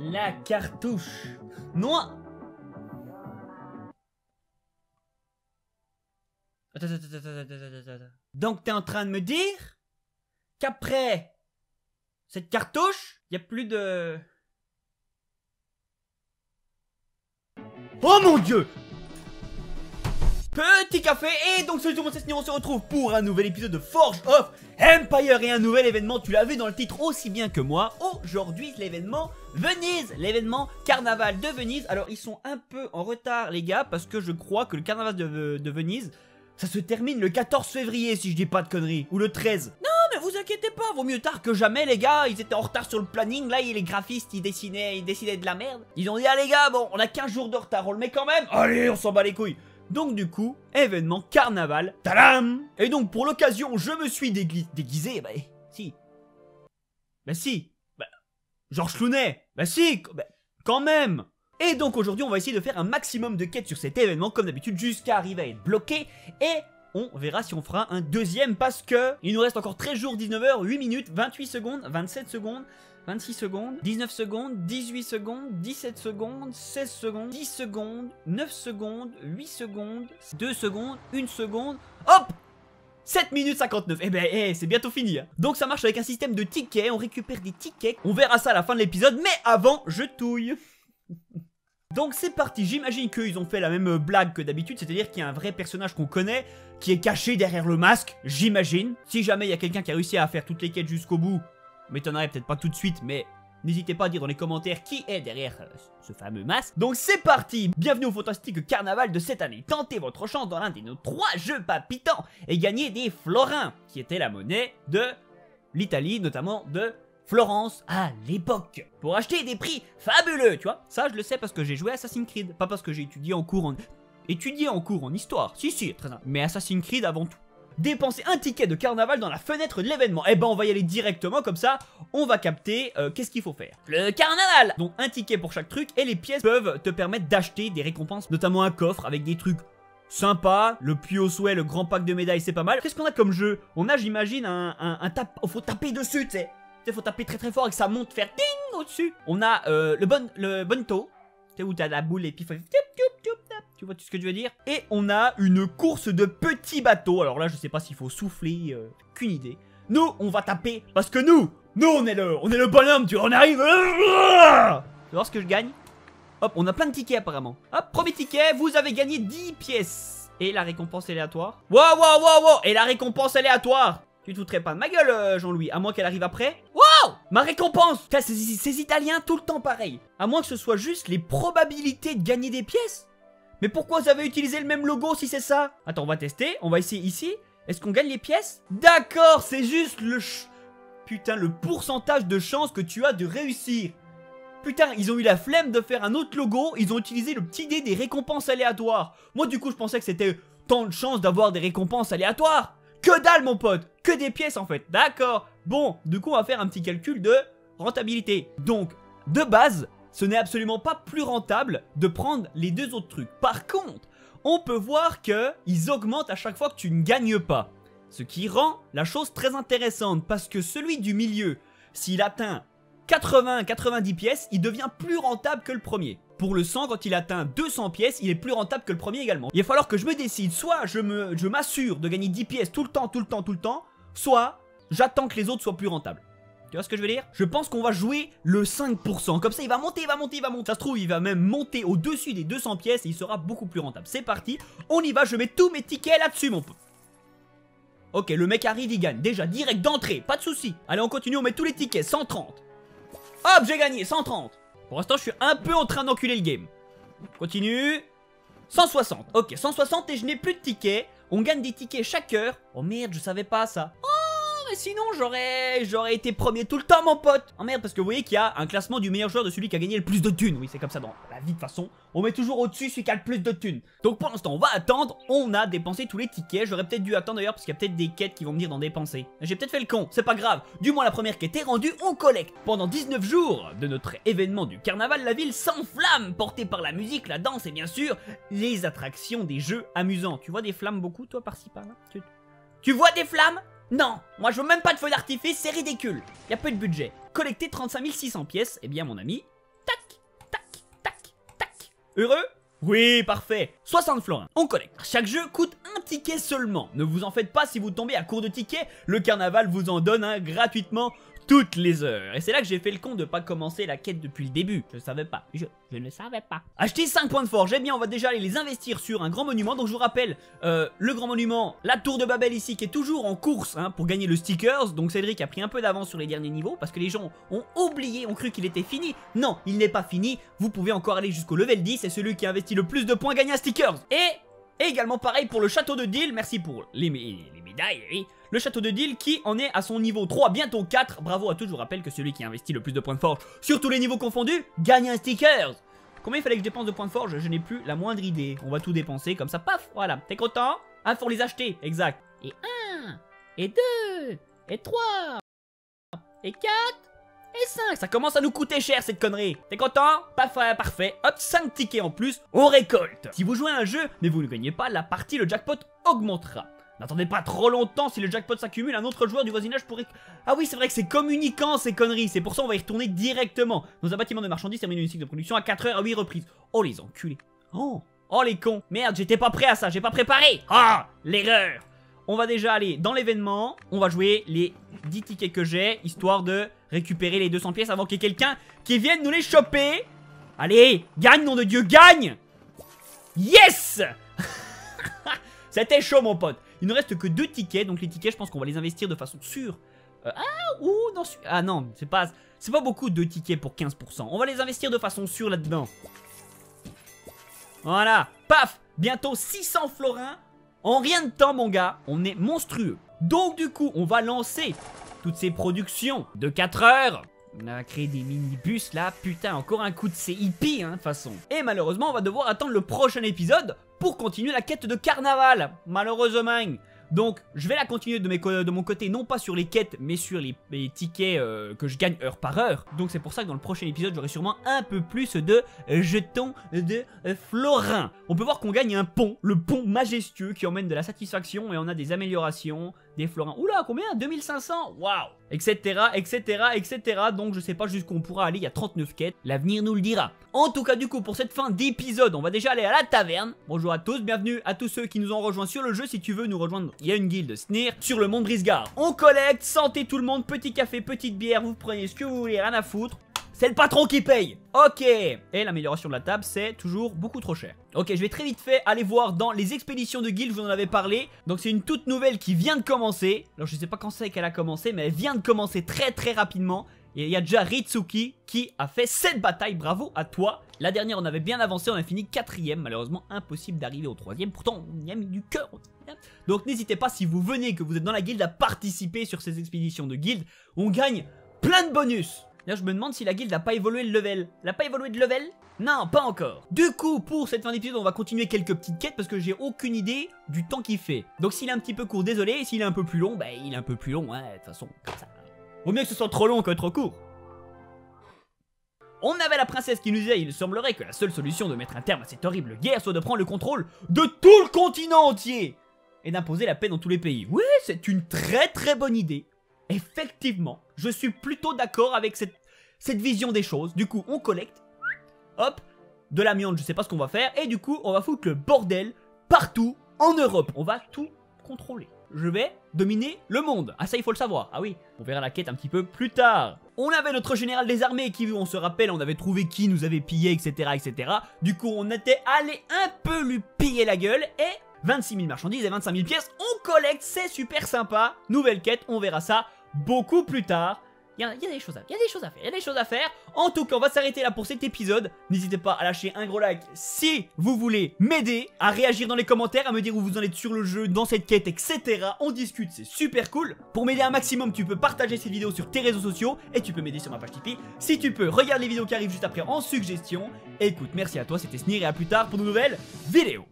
La cartouche. Non. Attends. Donc t'es en train de me dire qu'après cette cartouche, il n'y a plus de... Oh mon Dieu! Petit café, et donc salut tout le monde, c'est Sneer, on se retrouve pour un nouvel épisode de Forge of Empire et un nouvel événement, tu l'as vu dans le titre aussi bien que moi. Aujourd'hui, l'événement Venise, l'événement Carnaval de Venise. Alors ils sont un peu en retard les gars, parce que je crois que le Carnaval de Venise, ça se termine le 14 février si je dis pas de conneries, ou le 13. Non mais vous inquiétez pas, vaut mieux tard que jamais les gars, ils étaient en retard sur le planning, là les graphistes ils dessinaient de la merde. Ils ont dit ah les gars, bon on a 15 jours de retard, on le met quand même. Allez on s'en bat les couilles. Donc du coup, événement carnaval, tadam! Et donc pour l'occasion, je me suis déguisé, bah si. Georges Clooney, quand même! Et donc aujourd'hui, on va essayer de faire un maximum de quêtes sur cet événement, comme d'habitude, jusqu'à arriver à être bloqué. Et on verra si on fera un deuxième, parce que il nous reste encore 13 jours, 19 h, 8 minutes, 28 secondes, 27 secondes, 26 secondes, 19 secondes, 18 secondes, 17 secondes, 16 secondes, 10 secondes, 9 secondes, 8 secondes, 2 secondes, 1 seconde, hop 7 minutes 59, eh ben c'est bientôt fini hein. Donc ça marche avec un système de tickets, on récupère des tickets, on verra ça à la fin de l'épisode, mais avant je touille. Donc c'est parti, j'imagine qu'ils ont fait la même blague que d'habitude, c'est-à-dire qu'il y a un vrai personnage qu'on connaît, qui est caché derrière le masque, j'imagine. Si jamais il y a quelqu'un qui a réussi à faire toutes les quêtes jusqu'au bout, m'étonnerait peut-être pas tout de suite, mais n'hésitez pas à dire dans les commentaires qui est derrière ce fameux masque. Donc c'est parti, bienvenue au fantastique carnaval de cette année. Tentez votre chance dans l'un de nos 3 jeux palpitants et gagnez des florins, qui était la monnaie de l'Italie, notamment de Florence à l'époque, pour acheter des prix fabuleux, tu vois. Ça je le sais parce que j'ai joué à Assassin's Creed, pas parce que j'ai étudié en cours en histoire, si, très bien, mais Assassin's Creed avant tout. Dépenser un ticket de carnaval dans la fenêtre de l'événement. Eh ben on va y aller directement, comme ça on va capter qu'est-ce qu'il faut faire. Le carnaval. Donc un ticket pour chaque truc, et les pièces peuvent te permettre d'acheter des récompenses, notamment un coffre avec des trucs sympas. Le puits au souhait, le grand pack de médailles, c'est pas mal. Qu'est-ce qu'on a comme jeu? On a, j'imagine, faut taper dessus, tu sais. Faut taper très fort et que ça monte, faire ding au-dessus. On a le bonto, tu sais, où t'as la boule et puis faut... Tu vois tout ce que je veux dire? Et on a une course de petits bateaux. Alors là, je sais pas s'il faut souffler, qu'une idée. Nous, on va taper, parce que nous on est le bonhomme, tu vois, on arrive. Tu vas voir ce que je gagne? Hop, on a plein de tickets apparemment. Hop, premier ticket, vous avez gagné 10 pièces. Et la récompense aléatoire. Wow. Et la récompense aléatoire. Tu te foutrais pas de ma gueule, Jean-Louis, à moins qu'elle arrive après. Wow! Ma récompense! Ces Italiens, tout le temps pareil. À moins que ce soit juste les probabilités de gagner des pièces. Mais pourquoi vous avez utilisé le même logo si c'est ça? Attends, on va tester, on va essayer ici. Est-ce qu'on gagne les pièces? D'accord, c'est juste le pourcentage de chance que tu as de réussir. Putain, ils ont eu la flemme de faire un autre logo, ils ont utilisé le petit dé des récompenses aléatoires. Moi du coup je pensais que c'était tant de chances d'avoir des récompenses aléatoires. Que dalle mon pote, que des pièces en fait, d'accord. Bon, du coup on va faire un petit calcul de rentabilité. Donc, de base, ce n'est absolument pas plus rentable de prendre les deux autres trucs. Par contre, on peut voir qu'ils augmentent à chaque fois que tu ne gagnes pas. Ce qui rend la chose très intéressante, parce que celui du milieu, s'il atteint 80-90 pièces, il devient plus rentable que le premier. Pour le 100, quand il atteint 200 pièces, il est plus rentable que le premier également. Il va falloir que je me décide, soit je m'assure de gagner 10 pièces tout le temps, soit j'attends que les autres soient plus rentables. Tu vois ce que je veux dire? Je pense qu'on va jouer le 5%, comme ça il va monter. Ça se trouve, il va même monter au-dessus des 200 pièces et il sera beaucoup plus rentable. C'est parti, on y va, je mets tous mes tickets là-dessus mon pote. Ok, le mec arrive, il gagne. Déjà, direct d'entrée, pas de soucis. Allez, on continue, on met tous les tickets, 130. Hop, j'ai gagné, 130. Pour l'instant, je suis un peu en train d'enculer le game. Continue. 160, ok, 160 et je n'ai plus de tickets. On gagne des tickets chaque heure. Oh merde, je savais pas ça. Mais sinon j'aurais été premier tout le temps mon pote. Oh merde, parce que vous voyez qu'il y a un classement du meilleur joueur de celui qui a gagné le plus de thunes. Oui c'est comme ça dans la vie de toute façon. On met toujours au-dessus celui qui a le plus de thunes. Donc pour l'instant on va attendre. On a dépensé tous les tickets. J'aurais peut-être dû attendre d'ailleurs parce qu'il y a peut-être des quêtes qui vont venir d'en dépenser. J'ai peut-être fait le con, c'est pas grave. Du moins la première quête est rendue, on collecte. Pendant 19 jours de notre événement du carnaval, la ville s'enflamme, portée par la musique, la danse et bien sûr les attractions des jeux amusants. Tu vois des flammes beaucoup toi par-ci par-là? Tu vois des flammes? Non, moi je veux même pas de feu d'artifice, c'est ridicule. Y a peu de budget. Collecter 35 600 pièces, eh bien mon ami, tac, Heureux? Oui, parfait. 60 florins, on collecte. Chaque jeu coûte un ticket seulement. Ne vous en faites pas si vous tombez à court de tickets. Le carnaval vous en donne un gratuitement toutes les heures. Et c'est là que j'ai fait le con de pas commencer la quête depuis le début. Je savais pas. Je ne savais pas. Acheter 5 points de forge. Eh bien, on va déjà aller les investir sur un grand monument. Donc je vous rappelle, le grand monument, la tour de Babel ici, qui est toujours en course pour gagner le stickers. Donc Cédric a pris un peu d'avance sur les derniers niveaux parce que les gens ont oublié, ont cru qu'il était fini. Non, il n'est pas fini. Vous pouvez encore aller jusqu'au level 10 et celui qui a investi le plus de points gagne un stickers. Et également pareil pour le château de Deal. Merci pour les médailles. Oui. Le château de Deal qui en est à son niveau 3, bientôt 4. Bravo à tous, je vous rappelle que celui qui a investi le plus de points de forge sur tous les niveaux confondus gagne un stickers. Combien il fallait que je dépense de points de forge? Je n'ai plus la moindre idée. On va tout dépenser comme ça, paf, voilà. T'es content? Ah, faut les acheter, exact. Et 1, et 2, et 3, et 4, et 5. Ça commence à nous coûter cher cette connerie. T'es content? Parfait. Hop, 5 tickets en plus, on récolte. Si vous jouez à un jeu, mais vous ne gagnez pas, la partie, le jackpot augmentera. N'attendez pas trop longtemps, si le jackpot s'accumule, un autre joueur du voisinage pourrait... Ah oui, c'est vrai que c'est communicant ces conneries, c'est pour ça on va y retourner directement. Dans un bâtiment de marchandises, termine une cycle de production à 4 heures à 8 reprises. Oh les enculés. Oh les cons. Merde, j'étais pas prêt à ça, j'ai pas préparé. Ah, l'erreur. On va déjà aller dans l'événement, on va jouer les 10 tickets que j'ai, histoire de récupérer les 200 pièces avant qu'il y ait quelqu'un qui vienne nous les choper. Allez, gagne, nom de Dieu, gagne. Yes. C'était chaud mon pote. Il ne reste que 2 tickets, donc les tickets je pense qu'on va les investir de façon sûre. Non, c'est pas beaucoup de tickets pour 15%. On va les investir de façon sûre là-dedans. Voilà, paf. Bientôt 600 florins. En rien de temps mon gars, on est monstrueux. Donc du coup, on va lancer toutes ces productions de 4 heures. On a créé des minibus là, putain, encore un coup de ces hippies, de toute façon. Et malheureusement, on va devoir attendre le prochain épisode pour continuer la quête de carnaval, malheureusement. Donc, je vais la continuer de mon côté, non pas sur les quêtes, mais sur les tickets que je gagne heure par heure. Donc, c'est pour ça que dans le prochain épisode, j'aurai sûrement un peu plus de jetons de florins. On peut voir qu'on gagne un pont, le pont majestueux qui emmène de la satisfaction et on a des améliorations, des florins. Oula, combien? 2500? Waouh! Etc, etc. Donc, je sais pas jusqu'où on pourra aller, il y a 39 quêtes, l'avenir nous le dira. En tout cas, du coup, pour cette fin d'épisode, on va déjà aller à la taverne. Bonjour à tous, bienvenue à tous ceux qui nous ont rejoints sur le jeu. Si tu veux nous rejoindre, il y a une guilde Snir sur le monde Brisgard. On collecte, santé tout le monde, petit café, petite bière, vous prenez ce que vous voulez, rien à foutre. C'est le patron qui paye. Ok. Et l'amélioration de la table, c'est toujours beaucoup trop cher. Ok, je vais très vite fait aller voir dans les expéditions de guilde, je vous en avais parlé. Donc c'est une toute nouvelle qui vient de commencer. Alors je sais pas quand c'est qu'elle a commencé, mais elle vient de commencer très rapidement. Et il y a déjà Ritsuki qui a fait 7 batailles, bravo à toi. La dernière on avait bien avancé, on a fini 4ème, malheureusement impossible d'arriver au 3ème, pourtant on y a mis du cœur. Donc n'hésitez pas si vous venez, que vous êtes dans la guilde, à participer sur ces expéditions de guilde. On gagne plein de bonus. Là je me demande si la guilde n'a pas évolué le level. Elle n'a pas évolué de level? Non, pas encore. Du coup, pour cette fin d'épisode, on va continuer quelques petites quêtes parce que j'ai aucune idée du temps qu'il fait. Donc s'il est un petit peu court, désolé, et s'il est un peu plus long, bah il est un peu plus long, de toute façon, comme ça. Vaut mieux que ce soit trop long que trop court. On avait la princesse qui nous disait, il semblerait que la seule solution de mettre un terme à cette horrible guerre soit de prendre le contrôle de tout le continent entier et d'imposer la paix dans tous les pays. Oui, c'est une très bonne idée. Effectivement, je suis plutôt d'accord avec cette vision des choses. Du coup, on collecte, hop, de l'amiante, je sais pas ce qu'on va faire, et du coup, on va foutre le bordel partout en Europe. On va tout contrôler. Je vais dominer le monde. Ah ça, il faut le savoir. Ah oui, on verra la quête un petit peu plus tard. On avait notre général des armées qui, on se rappelle, on avait trouvé qui nous avait pillé, etc. Du coup, on était allé un peu lui piller la gueule et 26 000 marchandises et 25 000 pièces. On collecte, c'est super sympa. Nouvelle quête, on verra ça beaucoup plus tard. Il y a des choses à faire, En tout cas, on va s'arrêter là pour cet épisode. N'hésitez pas à lâcher un gros like si vous voulez m'aider, à réagir dans les commentaires, à me dire où vous en êtes sur le jeu, dans cette quête, etc. On discute, c'est super cool. Pour m'aider un maximum, tu peux partager cette vidéo sur tes réseaux sociaux et tu peux m'aider sur ma page Tipeee. Si tu peux, regarde les vidéos qui arrivent juste après en suggestion. Écoute, merci à toi, c'était Snir et à plus tard pour de nouvelles vidéos.